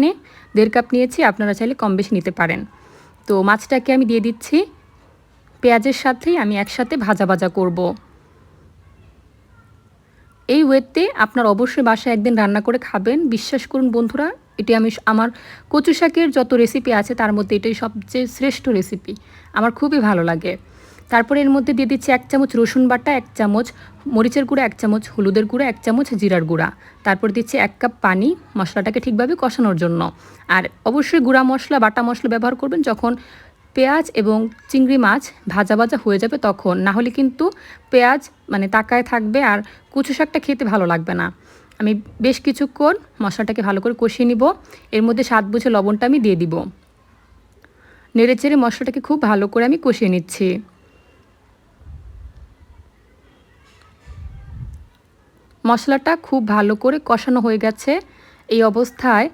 1.5 cup নিয়েছি, আপনারা চাইলে কম বেশি নিতে পারেন। তো মাছটাকে আমি দিয়ে দিচ্ছি, পেঁয়াজের সাথেই আমি একসাথে ভাজা ভাজা করব। এই ওয়েতে আপনার অবশ্যই বাসায় একদিন রান্না করে খাবেন। বিশ্বাস করুন বন্ধুরা, এটি আমার কচু শাকের যত রেসিপি আছে তার মধ্যে এটাই সবচেয়ে শ্রেষ্ঠ রেসিপি। আমার খুবই ভালো লাগে। তারপরে এর মধ্যে দিয়ে দিচ্ছি 1 চামচ রসুন বাটা, 1 চামচ মরিচের গুঁড়া, 1 চামচ হলুদের গুঁড়া, 1 চামচ জিরার গুঁড়া। তারপর দিচ্ছি 1 কাপ পানি মশলাটাকে ঠিকভাবে কষানোর জন্য। আর অবশ্যই গুঁড়া মশলা, বাটা মশলা ব্যবহার করবেন যখন পেঁয়াজ এবং চিংড়ি মাছ ভাজা ভাজা হয়ে যাবে তখন, না হলে কিন্তু পেঁয়াজ তাকায় থাকবে আর কচু শাকটা খেতে ভালো লাগবে না। আমি বেশ কিছুক্ষণ মশলাটাকে ভালো করে কষিয়ে নিব। এর মধ্যে স্বাদ বুঝে লবণটা আমি দিয়ে দিব। নেড়েচেড়ে মশলাটাকে খুব ভালো করে আমি কষিয়ে নিচ্ছি। মশলাটা খুব ভালো করে কষানো হয়ে গেছে। এই অবস্থায়